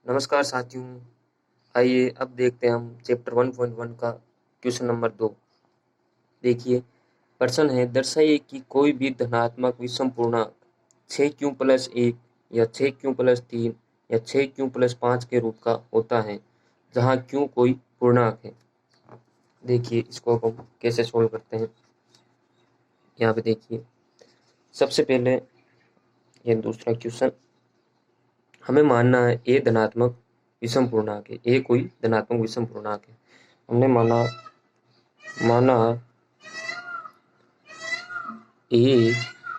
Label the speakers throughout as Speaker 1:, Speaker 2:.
Speaker 1: नमस्कार साथियों, आइए अब देखते हैं हम चैप्टर 1.1 का क्वेश्चन नंबर 2। देखिए, प्रश्न है दर्शाइए कि कोई भी धनात्मक विषम पूर्णांक 6q + 1 या 6q + 3 या 6q + 5 के रूप का होता है, जहाँ q कोई पूर्णांक है। देखिए, इसको अब हम कैसे सोल्व करते हैं। यहाँ पे देखिए, सबसे पहले ये दूसरा क्वेश्चन, हमें मानना है ए धनात्मक विषम पूर्णांक है। ए कोई धनात्मक विषम पूर्णांक है। हमने माना ए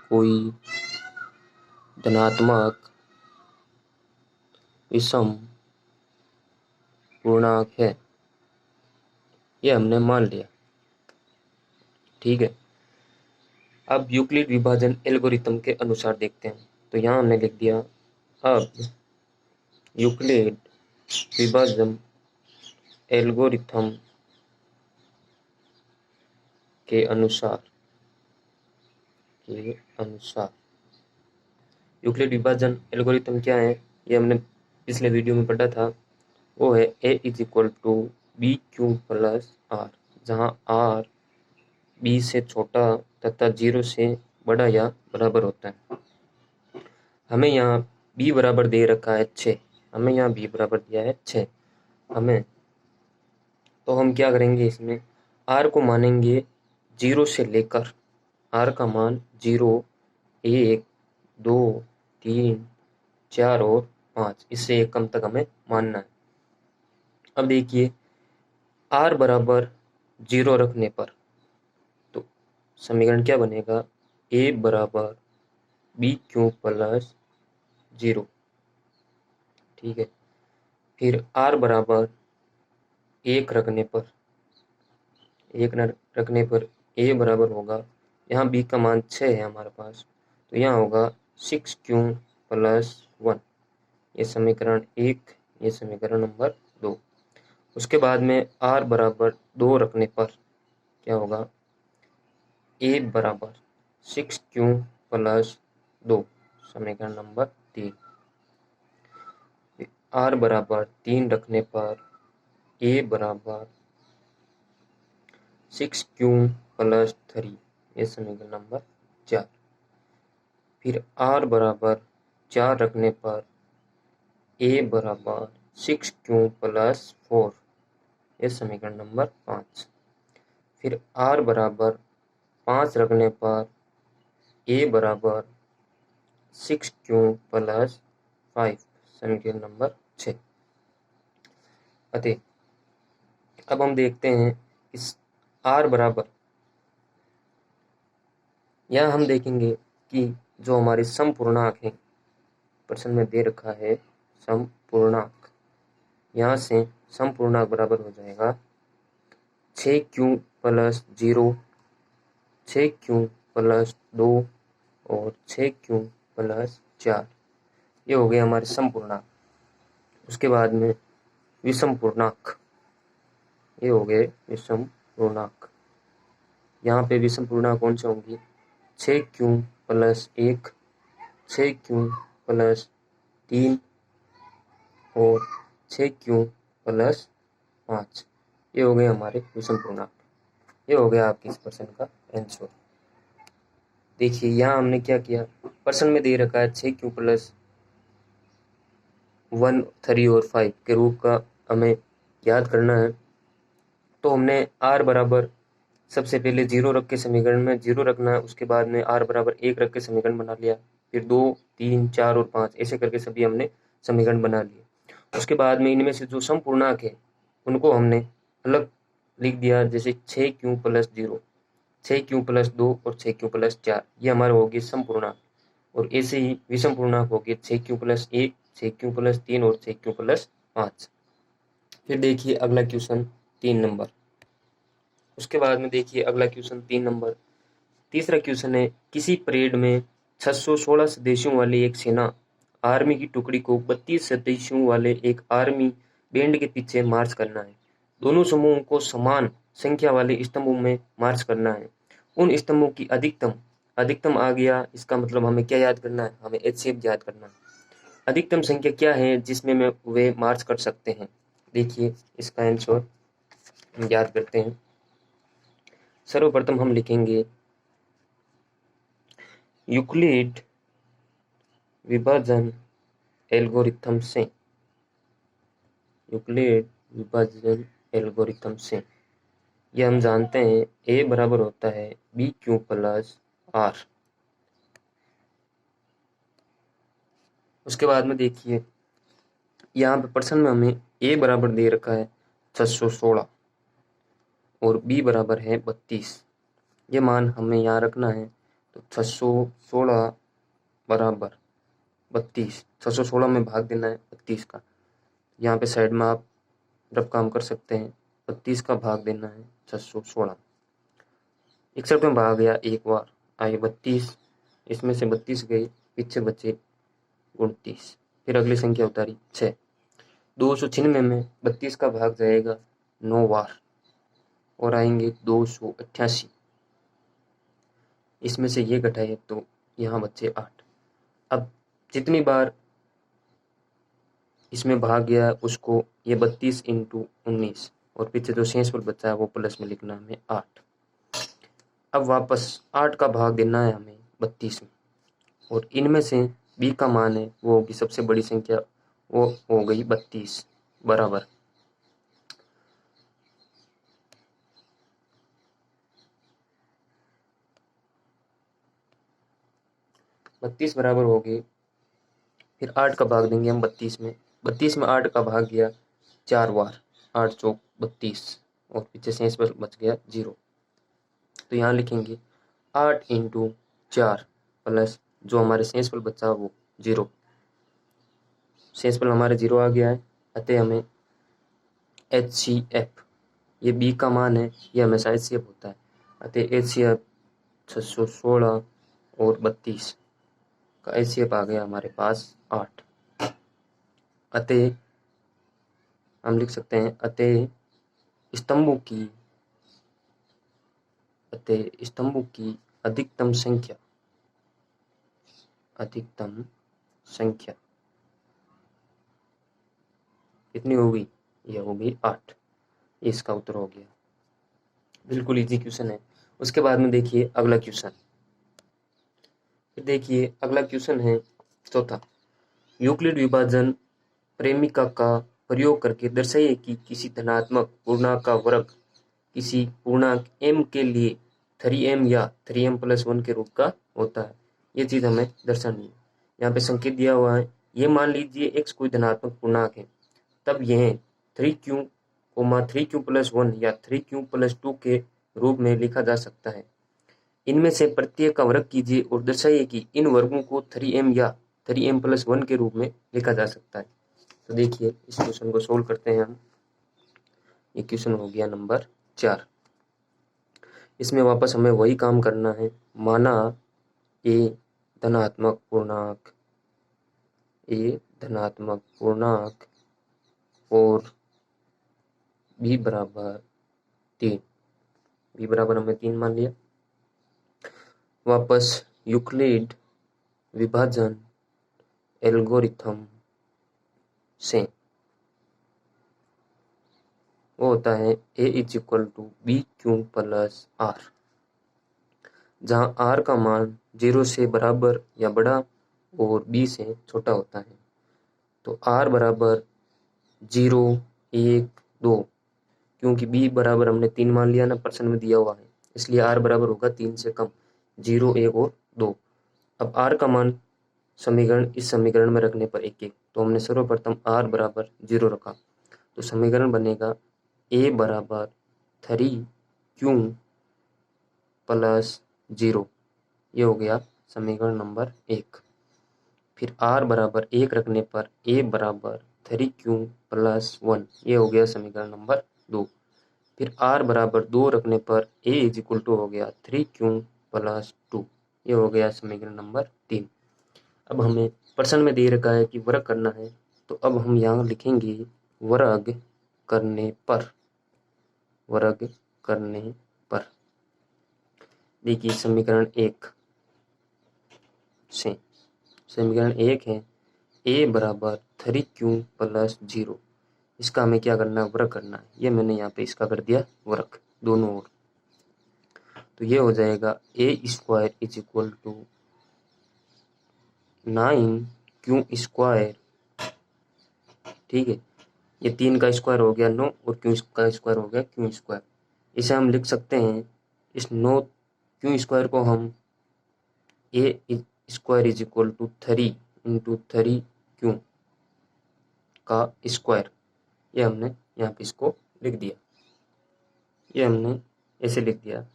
Speaker 1: कोई धनात्मक विषम पूर्णांक है, ये हमने मान लिया। ठीक है, अब यूक्लिड विभाजन एल्गोरिथम के अनुसार देखते हैं। तो यहाँ हमने लिख दिया, अब यूक्लिड विभाजन एल्गोरिथम के अनुसार यूक्लिड विभाजन एल्गोरिथम क्या है, ये हमने पिछले वीडियो में पढ़ा था। वो है a = bq + r, जहाँ r b से छोटा तथा 0 से बड़ा या बराबर होता है। हमें यहाँ b बराबर दे रखा है 6, हमें यहाँ b बराबर दिया है 6। तो हम क्या करेंगे, इसमें r को मानेंगे 0 से लेकर, r का मान 0, 1, 2, 3, 4 और 5, इससे एक कम तक हमें मानना है। अब देखिए, r बराबर 0 रखने पर तो समीकरण क्या बनेगा, a बराबर bq + 0। ठीक है, फिर r बराबर 1 रखने पर a बराबर होगा, यहाँ b का मान 6 है हमारे पास, तो यहाँ होगा 6q + 1। ये समीकरण 1, ये समीकरण नंबर 2। उसके बाद में r बराबर 2 रखने पर क्या होगा, a बराबर 6q + 2, समीकरण नंबर 3। r बराबर 3 रखने पर a बराबर 6q + 3, ये समीकरण नंबर 4। फिर r बराबर 4 रखने पर a बराबर 6q + 4, ये समीकरण नंबर 5। फिर r बराबर 5 रखने पर a बराबर 6q + 5, समीकरण नंबर 6। अतः अब हम देखते हैं इस r बराबर, यहाँ हम देखेंगे कि जो हमारे समपूर्णांक हैं, प्रश्न में दे रखा है समपूर्णांक, यहाँ से समपूर्णांक बराबर हो जाएगा 6q + 0, 6q + 2 और 6q + 4, ये हो गए हमारे समपूर्णांक। उसके बाद में विषम पूर्णांक, ये हो गए विषम पूर्णांक। यहाँ पे विषम पूर्णांक कौन से होंगे, 6q + 1, 6q + 3 और 6q + 5, ये हो गए हमारे विषम पूर्णांक। ये हो गया आपके इस प्रश्न का आंसर। देखिए, यहाँ हमने क्या किया, प्रश्न में दे रखा है 6q + 1, 3 और 5 के रूप का हमें याद करना है। तो हमने r बराबर सबसे पहले 0 रख के समीकरण में 0 रखना है, उसके बाद में r बराबर 1 रख के समीकरण बना लिया, फिर 2, 3, 4 और 5 ऐसे करके सभी हमने समीकरण बना लिए। उसके बाद में इनमें से जो समपूर्णांक है उनको हमने अलग लिख दिया, जैसे 6q + 0, 6q + 2 और 6q + 4, ये हमारे हो गए समपूर्णांक। और ऐसे ही विषम पूर्णांक हो गए 6q + 1, 6q + 3 और 6q + 5। फिर देखिए अगला क्वेश्चन 3 नंबर। उसके बाद में देखिए अगला क्वेश्चन 3 नंबर। तीसरा क्वेश्चन है, किसी परेड में 616 सदस्यों वाली एक सेना आर्मी की टुकड़ी को 32 सदस्यों वाले एक आर्मी बैंड के पीछे मार्च करना है। दोनों समूहों को समान संख्या वाले स्तंभों में मार्च करना है। उन स्तंभों की अधिकतम आ गया, इसका मतलब हमें क्या याद करना है, हमें HCF याद करना है। अधिकतम संख्या क्या है जिसमें में वे मार्च कर सकते हैं। देखिए इसका आंसर हम याद करते हैं। सर्वप्रथम हम लिखेंगे यूक्लिड विभाजन एल्गोरिथम से, यूक्लिड विभाजन एल्गोरिथम से ये हम जानते हैं ए बराबर होता है बी क्यू प्लस आर। उसके बाद में देखिए यहाँ पे प्रश्न में हमें ए बराबर दे रखा है 616 और बी बराबर है 32। ये मान हमें यहाँ रखना है। तो 616 बराबर 32, 616 में भाग देना है 32 का। यहाँ पे साइड में आप रफ काम कर सकते हैं। 32 का भाग देना है 616। 61 में भाग गया एक बार, आए 32, इसमें से 32 गए, पीछे बचे 29। फिर अगली संख्या उतारी 6। 296 में 32 का भाग जाएगा 9 बार और आएंगे 288। इसमें से ये घटाए तो यहाँ बचे 8। अब जितनी बार इसमें भाग गया उसको ये 32 इंटू 19 और पीछे जो शेष पर बचा है वो प्लस में लिखना हमें 8। अब वापस 8 का भाग देना है हमें 32 में और इनमें से बी का मान है वो होगी सबसे बड़ी संख्या, वो हो गई 32 बराबर 32 बराबर होगी। फिर 8 का भाग देंगे हम 32 में। 32 में 8 का भाग गया 4 बार, 8 चौक 32 और पीछे शेष पर बच गया 0। तो यहाँ लिखेंगे 8 इंटू 4 प्लस जो हमारे शेष पर बचा वो 0। शेष पर हमारे 0 आ गया है, अतः हमें HCF, ये बी का मान है, ये हमेशा HCF होता है, अतः HCF 616 और 32 का HCF आ गया हमारे पास 8। अतः हम लिख सकते हैं अतः स्तंभों की अधिकतम संख्या कितनी होगी, यह होगी 8। इसका उत्तर हो गया। बिल्कुल इजी क्वेश्चन है। उसके बाद में देखिए अगला क्वेश्चन। फिर देखिए अगला क्वेश्चन है चौथा। यूक्लिड विभाजन प्रेमिका का प्रयोग करके दर्शाइए कि किसी धनात्मक पूर्णांक का वर्ग किसी पूर्णांक m के लिए 3m या 3m+1 के रूप का होता है। ये चीज हमें दर्शानी है। यहाँ पे संकेत दिया हुआ है। ये मान लीजिए x कोई धनात्मक पूर्णांक है, तब यह 3q, 3q+1 या 3q+2 के रूप में लिखा जा सकता है। इनमें से प्रत्येक का वर्ग कीजिए और दर्शाइए कि इन वर्गों को 3m या 3m+1 के रूप में लिखा जा सकता है। तो देखिए इस क्वेश्चन को सोल्व करते हैं हम। ये क्वेश्चन हो गया नंबर 4। इसमें वापस हमें वही काम करना है। माना ए धनात्मक पूर्णांक और बी बराबर 3। बी बराबर हमें 3 मान लिया। वापस यूक्लिड विभाजन एल्गोरिथम से वो होता है a = BQ+R, जहाँ R का मान 0 से बराबर या बड़ा और B से छोटा होता है। तो R बराबर 0, 1, 2, क्योंकि B बराबर हमने 3 मान लिया ना, प्रश्न में दिया हुआ है, इसलिए R बराबर होगा 3 से कम, 0, 1 और 2। अब R का मान इस समीकरण में रखने पर 1, 1, तो हमने सर्वप्रथम R बराबर 0 रखा, तो समीकरण बनेगा a बराबर 3q+0। ये हो गया समीकरण नंबर 1। फिर r बराबर 1 रखने पर a बराबर 3q+1, ये हो गया समीकरण नंबर 2। फिर r बराबर 2 रखने पर a = हो गया 3q+2, ये हो गया समीकरण नंबर 3। अब हमें प्रश्न में दे रखा है कि वर्ग करना है, तो अब हम यहाँ लिखेंगे वर्ग करने पर। देखिए समीकरण 1 से, समीकरण 1 है ए बराबर 3q प्लस 0। इसका हमें क्या करना है, वर्ग करना है। ये मैंने यहाँ पे इसका कर दिया वर्ग दोनों ओर। तो ये हो जाएगा a square is equal to 9q square. ठीक है, ये 3 का स्क्वायर हो गया 9 और q का स्क्वायर हो गया q स्क्वायर। इसे हम लिख सकते हैं, इस 9 q स्क्वायर को हम a square is equal to 3 into 3q का स्क्वायर। ये हमने यहाँ पे इसको लिख दिया, ये हमने ऐसे लिख दिया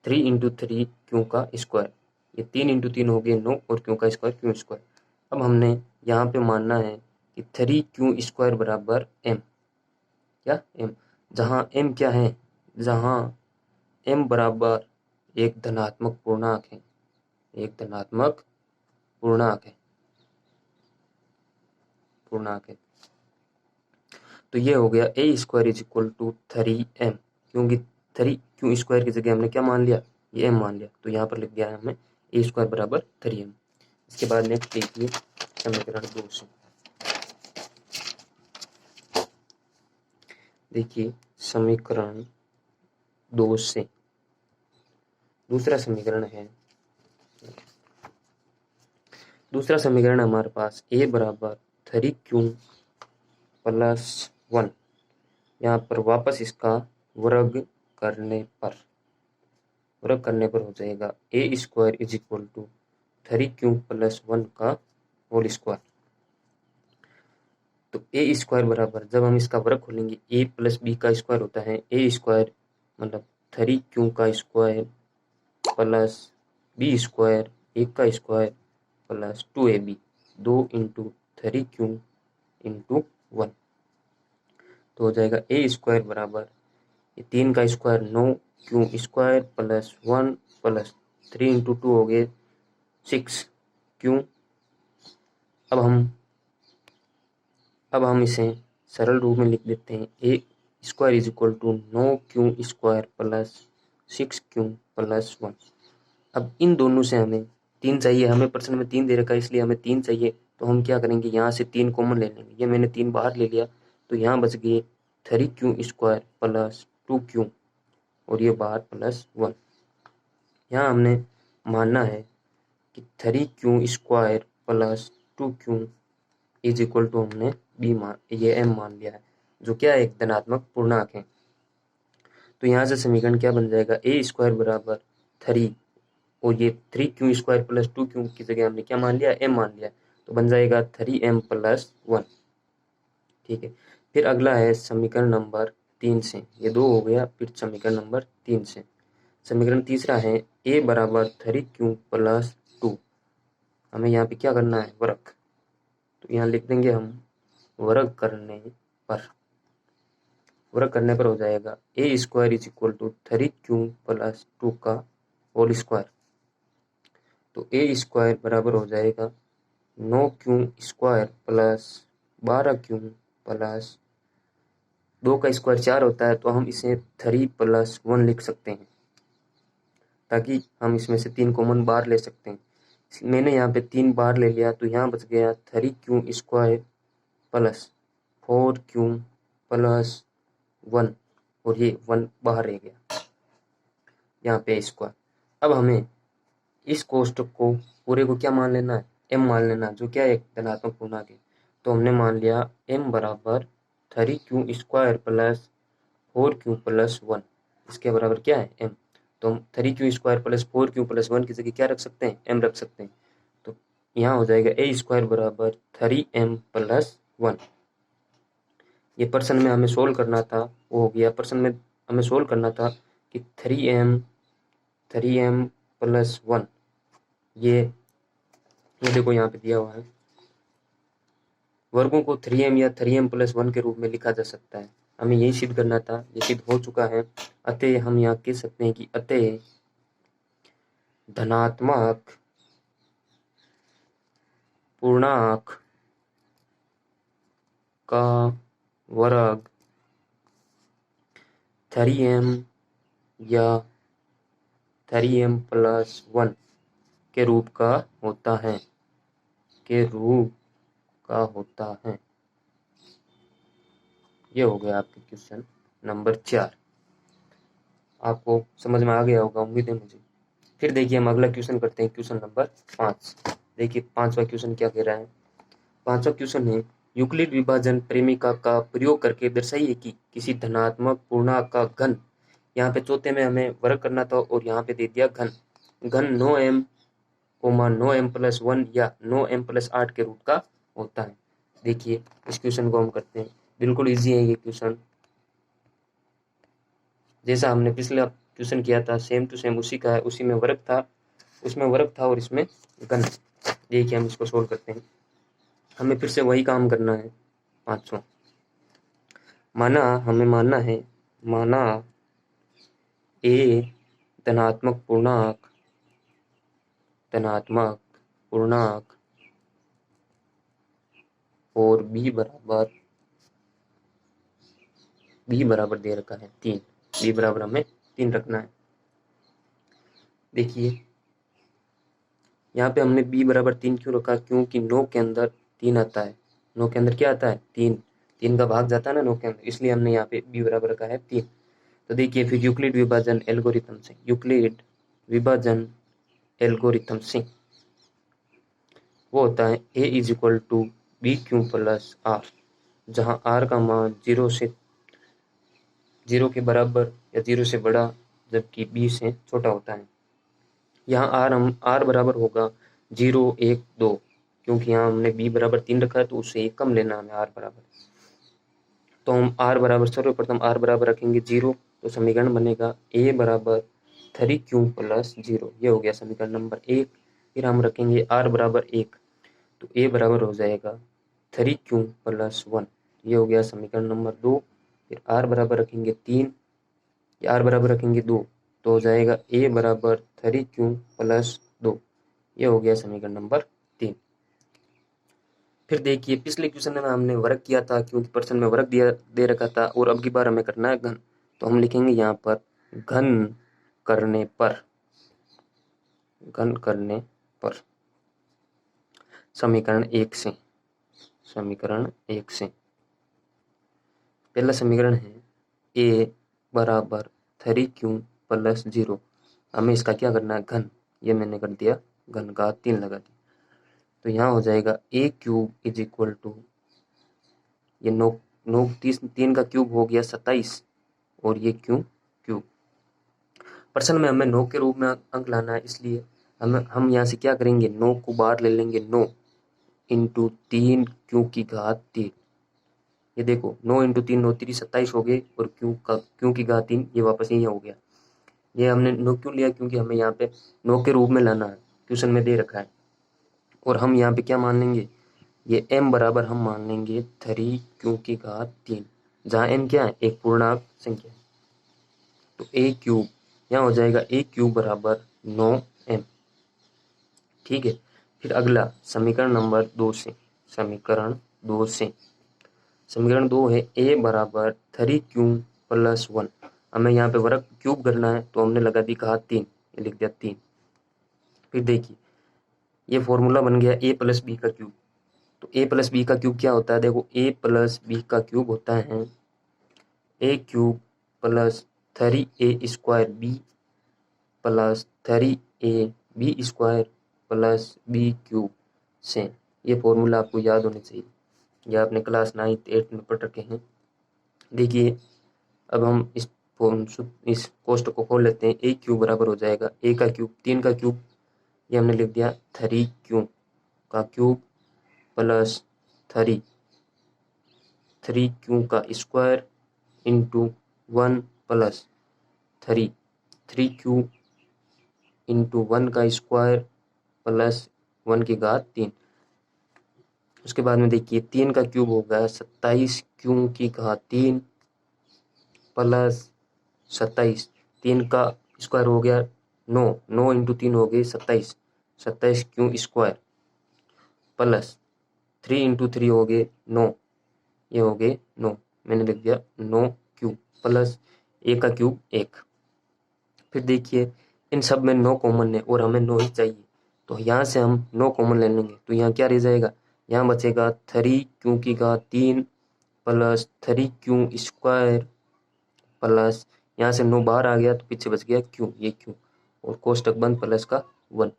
Speaker 1: 3 इंटू 3q का स्क्वायर। ये 3 इंटू 3 हो गए 9 और q का स्क्वायर q स्क्वायर। अब हमने यहाँ पे मानना है कि 3q स्क्वायर बराबर m, क्या m, जहाँ m क्या है, जहाँ m बराबर एक धनात्मक पूर्णांक है, एक धनात्मक पूर्णांक है। तो ये हो गया a square is equal to 3m, क्योंकि 3q स्क्वायर की जगह हमने क्या मान लिया, ये m मान लिया। तो यहाँ पर लिख दिया है हमने ए स्क्वायर बराबर 3m। इसके बाद नेक्स्ट देखिए समीकरण 2 से। देखिए समीकरण 2 से दूसरा समीकरण है, दूसरा समीकरण हमारे पास ए बराबर 3q प्लस 1। यहाँ पर वापस इसका वर्ग करने पर हो जाएगा a square is equal to 3q plus 1 का होल स्क्वायर। तो ए स्क्वायर बराबर, जब हम इसका वर्ग खोलेंगे, ए प्लस बी का स्क्वायर होता है ए स्क्वायर, मतलब 3q का स्क्वायर प्लस बी स्क्वायर 1 का square plus 2ab, 2 into 3q into 1। तो हो जाएगा ए स्क्वायर बराबर, ये 3 का square 9q square plus 1 plus 3 into 2 हो गए 6q। अब हम इसे सरल रूप में लिख देते हैं, a square is equal to 9q square plus 6q plus 1। अब इन दोनों से हमें 3 चाहिए, हमें प्रश्न में 3 दे रखा है इसलिए हमें 3 चाहिए। तो हम क्या करेंगे, यहाँ से 3 कॉमन ले लेंगे। ये मैंने 3 बाहर ले लिया, तो यहाँ बच गए 3q स्क्वायर प्लस 2q और ये बाहर प्लस 1। यहाँ हमने मानना है कि 3q square plus 2q is equal to, हमने ये m मान लिया है, जो क्या है, एक धनात्मक पूर्णांक है। तो यहाँ से समीकरण क्या बन जाएगा, ए स्क्वायर बराबर 3 और ये 3q स्क्वायर प्लस 2q की जगह हमने क्या मान लिया, m मान लिया। तो बन जाएगा 3m प्लस 1। ठीक है, फिर अगला है समीकरण नंबर 3 से, ये 2 हो गया। फिर समीकरण नंबर 3 से समीकरण तीसरा है, a बराबर 3q प्लस 2। हमें यहाँ पे क्या करना है, वर्ग। तो यहाँ लिख देंगे हम वर्ग करने पर हो जाएगा a square is equal to 3q plus 2 का होल स्क्वायर। तो ए स्क्वायर बराबर हो जाएगा 9q square plus 12q plus 2 का स्क्वायर 4 होता है। तो हम इसे 3 प्लस 1 लिख सकते हैं, ताकि हम इसमें से 3 कॉमन बाहर ले सकते हैं। मैंने यहाँ पे 3 बाहर ले लिया, तो यहाँ बच गया 3q square plus 4q plus 1 और ये 1 बाहर रह गया यहाँ पे स्क्वायर। अब हमें इस कोष्टक को पूरे को क्या मान लेना है, m मान लेना, जो क्या है, एक धनात्मक पूर्णांक है। तो हमने मान लिया m बराबर 3q square plus 4q plus 1, इसके बराबर क्या है, m। तो हम 3q square plus 4q plus 1 की जगह क्या रख सकते हैं, m रख सकते हैं। तो यहाँ हो जाएगा a स्क्वायर बराबर 3m प्लस 1। ये प्रश्न में हमें सोल्व करना था, वो हो गया। प्रश्न में हमें सोल्व करना था कि 3m प्लस 1, ये देखो यहाँ पे दिया हुआ है। वर्गों को 3m या 3m प्लस 1 के रूप में लिखा जा सकता है। हमें यही सिद्ध करना था, ये सिद्ध हो चुका है। अतः हम यहाँ कह सकते हैं कि अतः धनात्मक पूर्णांक का वर्ग 3m या 3m प्लस 1 के रूप का होता है, का होता है। ये हो गया आपके क्वेश्चन नंबर 4। आपको समझ में आ गया होगा, उम्मीद है मुझे। फिर देखिए हम अगला क्वेश्चन करते हैं, क्वेश्चन नंबर 5। देखिए 5वां क्वेश्चन क्या कह रहा है। 5वां क्वेश्चन है, यूक्लिड विभाजन प्रेमिका का प्रयोग करके दर्शाइए कि किसी धनात्मक पूर्णांक का घन, यहाँ पे चौथे में हमें वर्ग करना था और यहाँ पे दे दिया घन, घन 9m 9m+1 या 9m+8 के रूट का होता है। देखिए इस क्वेश्चन को हम करते हैं, बिल्कुल इजी है ये क्वेश्चन। जैसा हमने पिछला क्वेश्चन किया था सेम टू सेम उसी का है, उसी में वर्ग था, उसमें वर्ग था और इसमें घन। देखिए हम इसको सोल्व करते हैं, हमें फिर से वही काम करना है। 5वां, हमें माना ए धनात्मक पूर्णांक और बी बराबर दे रखा है 3। बी बराबर हमें 3 रखना है। देखिए यहाँ पे हमने बी बराबर 3 क्यों रखा, क्योंकि 9 के अंदर 3 आता है। 9 के अंदर क्या आता है, 3 का भाग जाता है ना 9 के अंदर, इसलिए हमने यहाँ पे बी बराबर रखा है 3। तो देखिए फिर यूक्लिड विभाजन एल्गोरिथम से वो होता है a = b³ + r, जहाँ r का मान 0 के बराबर या 0 से बड़ा जबकि b से छोटा होता है। यहाँ r बराबर होगा 0, 1, 2, क्योंकि यहाँ हमने b बराबर 3 रखा है तो उससे 1 कम लेना हमें r बराबर। तो हम r बराबर सर्वप्रथम r बराबर रखेंगे 0, तो समीकरण बनेगा a बराबर 3q + 0। ये हो गया समीकरण नंबर 1। फिर हम रखेंगे r बराबर 1, तो a बराबर हो जाएगा 3q + 1। ये हो गया समीकरण नंबर 2। फिर r बराबर रखेंगे 3, r बराबर रखेंगे 2, तो हो जाएगा a बराबर 3q + 2। ये हो गया समीकरण नंबर 3। फिर देखिए पिछले क्वेश्चन में हमने वर्ग किया था, क्योंकि प्रश्न में वर्ग दे रखा था, और अब की बार हमें करना है घन। तो हम लिखेंगे यहाँ पर घन करने पर समीकरण 1 से पहला समीकरण है a बराबर 3q + 0। हमें इसका क्या करना है, घन। ये मैंने कर दिया, घन का 3 लगा दिया। तो यहाँ हो जाएगा a³ = ये 3 का क्यूब हो गया 27, और ये क्यूब। प्रश्न में हमें 9 के रूप में अंक लाना है, इसलिए हम यहाँ से क्या करेंगे, 9 को बाहर ले लेंगे। 9 × 3 क्यू की घात 3। ये देखो 9 × 3 9 3 27 हो गए, और क्यू की घात 3 ये वापस यही हो गया। ये हमने 9 क्यों लिया, क्योंकि हमें यहाँ पे 9 के रूप में लाना है, क्वेश्चन में दे रखा है। और हम यहाँ पे क्या मान लेंगे, ये m बराबर हम मान लेंगे 3q की घात 3, जहाँ m क्या है, एक पूर्णांक संख्या है। तो a³ यहाँ हो जाएगा a³ बराबर 9m। ठीक है। फिर अगला समीकरण नंबर 2 से, समीकरण 2 है a बराबर 3q + 1। हमें यहाँ पे वर्ग क्यूब करना है, तो हमने लगा दी घात 3, ये लिख दिया 3। फिर देखिए ये फॉर्मूला बन गया a + b का क्यूब। तो a + b का क्यूब क्या होता है, देखो a + b का क्यूब होता है a³ + 3a² b + 3ab² + b³ से। ये फॉर्मूला आपको याद होने चाहिए, ये आपने क्लास 9th 8th में पढ़ रखे हैं। देखिए अब हम इस कोष्टक को खोल लेते हैं। a³ बराबर हो जाएगा a का क्यूब 3 का क्यूब, ये हमने लिख दिया 3q का क्यूब + 3q का स्क्वायर × 1 + 3q × 1 का स्क्वायर + 1 की घात 3। उसके बाद में देखिए 3 का क्यूब हो गया 27q की घात 3 + 27, 3 का स्क्वायर हो गया 9 × 3 हो गए 27, 27q स्क्वायर + 3 × 3 हो गए 9, ये हो गए 9, मैंने लिख दिया 9q + a का क्यूब 1। फिर देखिए इन सब में 9 कॉमन है और हमें 9 ही चाहिए, तो यहाँ से हम 9 कॉमन ले लेंगे। तो यहाँ क्या रह जाएगा, यहाँ बचेगा 3 की घात 3 प्लस 3 क्यू² प्लस यहाँ से 9 बाहर आ गया तो पीछे बच गया क्यू, ये क्यू, और कोष्टक बंद प्लस का 1।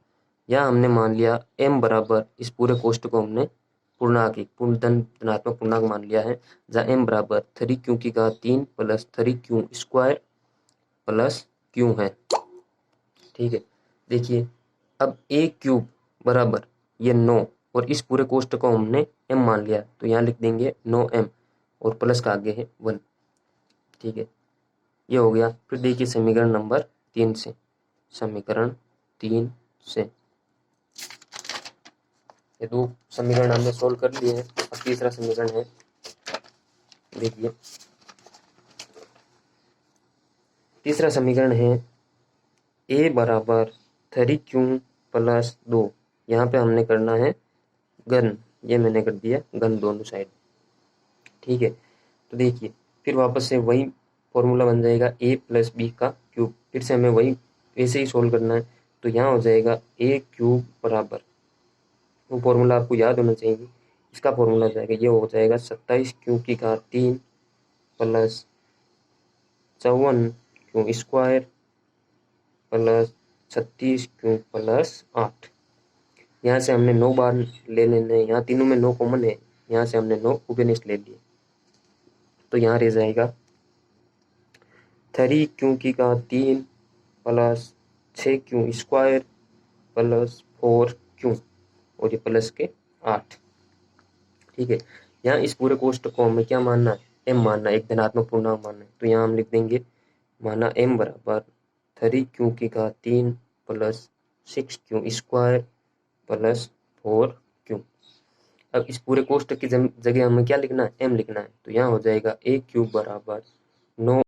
Speaker 1: यहाँ हमने मान लिया m बराबर, इस पूरे कोष्टक को हमने पूर्णांक धनात्मक पूर्णांक मान लिया है, जहाँ m बराबर 3 की घात 3 प्लस 3 प्लस क्यू है। ठीक है, देखिए अब a³ बराबर ये 9 और इस पूरे कोष्टक को हमने m मान लिया, तो यहाँ लिख देंगे 9m और प्लस का आगे है 1। ठीक है, ये हो गया। फिर देखिए समीकरण नंबर 3 से, समीकरण 3 से ये 2 समीकरण हमने सोल्व कर लिए हैं। अब तीसरा समीकरण है, देखिए तीसरा समीकरण है a बराबर 3q प्लस 2। यहाँ पे हमने करना है घन, ये मैंने कर दिया घन दोनों साइड। ठीक है, तो देखिए फिर वापस से वही फॉर्मूला बन जाएगा a प्लस बी का क्यूब। फिर से हमें वही वैसे ही सोल्व करना है, तो यहाँ हो जाएगा a³ बराबर, वो फॉर्मूला आपको याद होना चाहिए, इसका फॉर्मूला जाएगा, ये हो जाएगा 27q की घात 3 plus 54q² plus 36q plus 8। यहाँ से हमने 9 बार ले लेने, यहाँ तीनों में 9 कॉमन है, यहाँ से हमने 9 उभयनिष्ठ ले लिए, तो यहाँ रह जाएगा 3q की घात 3 प्लस 6q² प्लस 4q और ये प्लस के 8। ठीक है, यहाँ इस पूरे कोष्टक को हमें क्या मानना है, m मानना है, एक धनात्मक पूर्णांक मानना है, तो यहाँ हम लिख देंगे माना m बराबर 3q की घात 3 प्लस 6q² प्लस 4q। अब इस पूरे कोष्टक की जगह हमें क्या लिखना है, m लिखना है, तो यहाँ हो जाएगा a³ बराबर 9